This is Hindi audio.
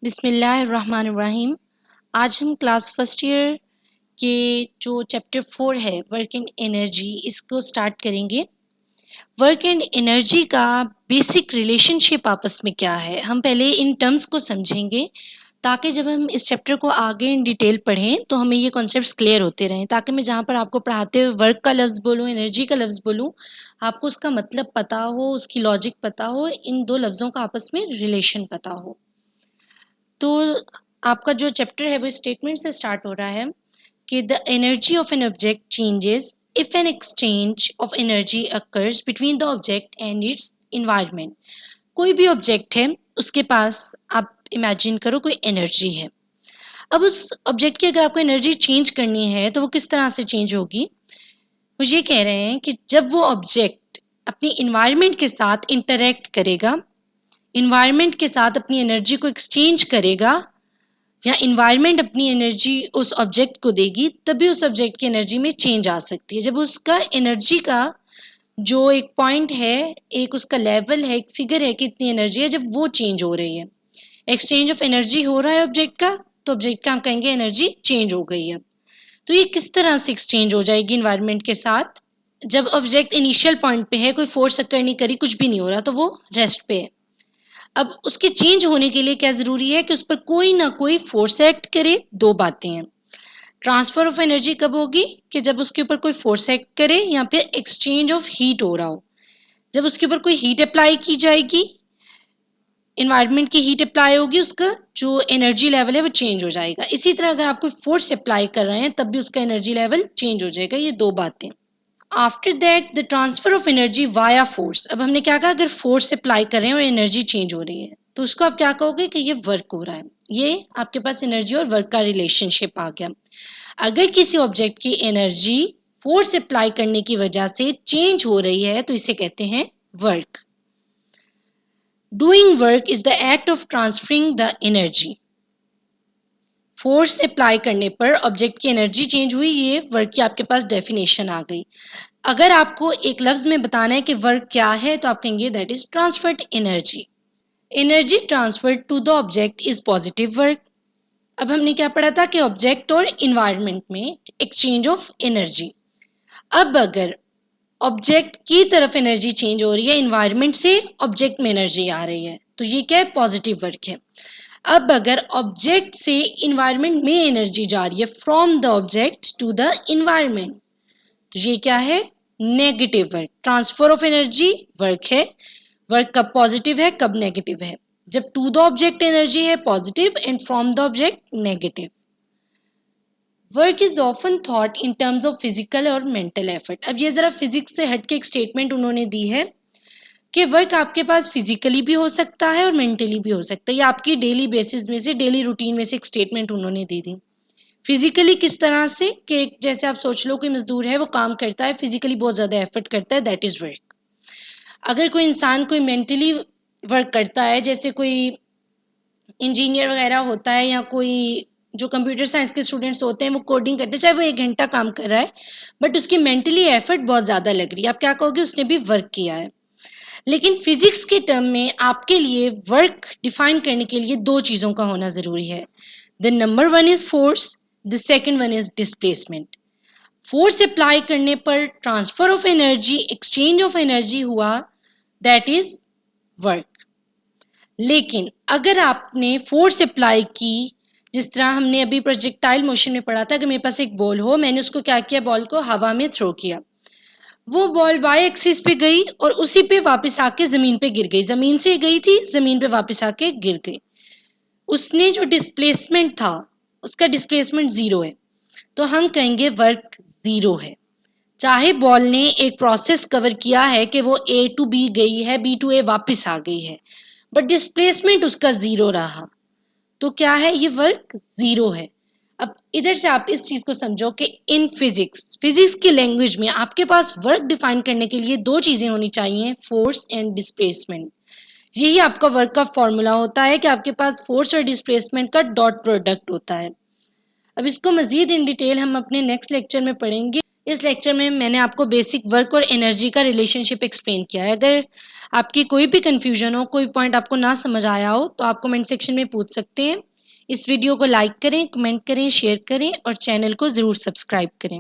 बिस्मिल्लाहिर्रहमानिर्रहीम। आज हम क्लास फर्स्ट ईयर के जो चैप्टर 4 है वर्क एंड एनर्जी इसको स्टार्ट करेंगे। वर्क एंड एनर्जी का बेसिक रिलेशनशिप आपस में क्या है, हम पहले इन टर्म्स को समझेंगे ताकि जब हम इस चैप्टर को आगे इन डिटेल पढ़ें तो हमें ये कॉन्सेप्ट्स क्लियर होते रहें, ताकि मैं जहाँ पर आपको पढ़ाते हुए वर्क का लफ्ज़ बोलूँ, एनर्जी का लफ्ज़ बोलूँ, आपको उसका मतलब पता हो, उसकी लॉजिक पता हो, इन दो लफ्ज़ों का आपस में रिलेशन पता हो। तो आपका जो चैप्टर है वो स्टेटमेंट से स्टार्ट हो रहा है कि the energy of an object changes if an exchange of energy occurs between the object and it's environment. कोई भी ऑब्जेक्ट है, उसके पास आप इमेजिन करो कोई एनर्जी है। अब उस ऑब्जेक्ट की अगर आपको एनर्जी चेंज करनी है तो वो किस तरह से चेंज होगी। वो ये कह रहे हैं कि जब वो ऑब्जेक्ट अपनी इन्वायरमेंट के साथ इंटरेक्ट करेगा, इन्वायरमेंट के साथ अपनी एनर्जी को एक्सचेंज करेगा या इन्वायरमेंट अपनी एनर्जी उस ऑब्जेक्ट को देगी, तभी उस ऑब्जेक्ट की एनर्जी में चेंज आ सकती है। जब उसका एनर्जी का जो एक पॉइंट है, एक उसका लेवल है, एक फिगर है कि इतनी एनर्जी है, जब वो चेंज हो रही है, एक्सचेंज ऑफ एनर्जी हो रहा है ऑब्जेक्ट का, तो ऑब्जेक्ट का हम कहेंगे एनर्जी चेंज हो गई है। तो ये किस तरह से एक्सचेंज हो जाएगी इन्वायरमेंट के साथ। जब ऑब्जेक्ट इनिशियल पॉइंट पे है, कोई फोर्स अकर नहीं करी, कुछ भी नहीं हो रहा, तो वो रेस्ट पे है। अब उसके चेंज होने के लिए क्या ज़रूरी है कि उस पर कोई ना कोई फोर्स एक्ट करे। दो बातें हैं। ट्रांसफर ऑफ एनर्जी कब होगी कि जब उसके ऊपर कोई फोर्स एक्ट करे या फिर एक्सचेंज ऑफ हीट हो रहा हो। जब उसके ऊपर कोई हीट अप्लाई की जाएगी, इन्वायरमेंट की हीट अप्लाई होगी, उसका जो एनर्जी लेवल है वो चेंज हो जाएगा। इसी तरह अगर आप कोई फोर्स अप्लाई कर रहे हैं तब भी उसका एनर्जी लेवल चेंज हो जाएगा। ये दो बातें। After that the transfer of energy via force. अब हमने क्या कहा, अगर फोर्स अप्लाई कर रहे हैं और एनर्जी चेंज हो रही है तो उसको आप क्या कहोगे कि ये वर्क हो रहा है। ये आपके पास एनर्जी और वर्क का रिलेशनशिप आ गया। अगर किसी ऑब्जेक्ट की एनर्जी फोर्स अप्लाई करने की वजह से चेंज हो रही है तो इसे कहते हैं work. Doing work is the act of transferring the energy. Force apply करने पर ऑब्जेक्ट की एनर्जी चेंज हुई, ये वर्क की आपके पास डेफिनेशन आ गई। अगर आपको एक लफ्ज में बताना है कि वर्क क्या है तो आप कहेंगे that is transferred energy. Energy transferred to the object is positive work. अब हमने क्या पढ़ा था कि ऑब्जेक्ट और इन्वायरमेंट में एक्सचेंज ऑफ एनर्जी। अब अगर ऑब्जेक्ट की तरफ एनर्जी चेंज हो रही है, इन्वायरमेंट से ऑब्जेक्ट में एनर्जी आ रही है, तो ये क्या है, पॉजिटिव वर्क है। अब अगर ऑब्जेक्ट से इन्वायरमेंट में एनर्जी जा रही है, from the object to the environment, तो ये क्या है, negative work. Transfer of energy work है। वर्क कब पॉजिटिव है, कब नेगेटिव है, जब टू द ऑब्जेक्ट एनर्जी है positive and from the object negative. Work is often thought in terms of physical और मेंटल एफर्ट। अब ये जरा फिजिक्स से हटके एक स्टेटमेंट उन्होंने दी है कि वर्क आपके पास फिजिकली भी हो सकता है और मेंटली भी हो सकता है। ये आपकी डेली बेसिस में से, डेली रूटीन में से एक स्टेटमेंट उन्होंने दी थी। फिजिकली किस तरह से कि जैसे आप सोच लो कोई मजदूर है, वो काम करता है, फिजिकली बहुत ज्यादा एफर्ट करता है, दैट इज वर्क। अगर कोई इंसान कोई मेंटली वर्क करता है, जैसे कोई इंजीनियर वगैरह होता है या कोई जो कंप्यूटर साइंस के स्टूडेंट्स होते हैं वो कोडिंग करते हैं, चाहे वो 1 घंटा काम कर रहा है बट उसकी मेंटली एफर्ट बहुत ज़्यादा लग रही है, आप क्या कहोगे, उसने भी वर्क किया है। लेकिन फिजिक्स के टर्म में आपके लिए वर्क डिफाइन करने के लिए दो चीज़ों का होना ज़रूरी है। The number one is force, the second one is displacement. Force apply करने पर transfer of energy, exchange of energy हुआ, दैट इज वर्क। लेकिन अगर आपने फोर्स अप्लाई की, जिस तरह हमने अभी प्रोजेक्टाइल मोशन में पढ़ा था, अगर मेरे पास एक बॉल हो, मैंने उसको क्या किया, बॉल को हवा में थ्रो किया, वो बॉल वाई एक्सिस पे गई और उसी पे वापस आके जमीन पे गिर गई। जमीन से गई थी, जमीन पे वापस आके गिर गई। उसने जो डिस्प्लेसमेंट था, उसका डिस्प्लेसमेंट जीरो है, तो हम कहेंगे वर्क जीरो है। चाहे बॉल ने एक प्रोसेस कवर किया है कि वो ए टू बी गई है, बी टू ए वापस आ गई है, बट डिस्प्लेसमेंट उसका जीरो रहा, तो क्या है, ये वर्क जीरो है। अब इधर से आप इस चीज को समझो कि इन फिजिक्स, फिजिक्स की लैंग्वेज में आपके पास वर्क डिफाइन करने के लिए दो चीजें होनी चाहिए, फोर्स एंड डिस्प्लेसमेंट। यही आपका वर्क का फॉर्मूला होता है कि आपके पास फोर्स और डिस्प्लेसमेंट का डॉट प्रोडक्ट होता है। अब इसको मजीद इन डिटेल हम अपने नेक्स्ट लेक्चर में पढ़ेंगे। इस लेक्चर में मैंने आपको बेसिक वर्क और एनर्जी का रिलेशनशिप एक्सप्लेन किया है। अगर आपकी कोई भी कन्फ्यूजन हो, कोई पॉइंट आपको ना समझ आया हो, तो आप कमेंट सेक्शन में पूछ सकते हैं। इस वीडियो को लाइक करें, कमेंट करें, शेयर करें और चैनल को ज़रूर सब्सक्राइब करें।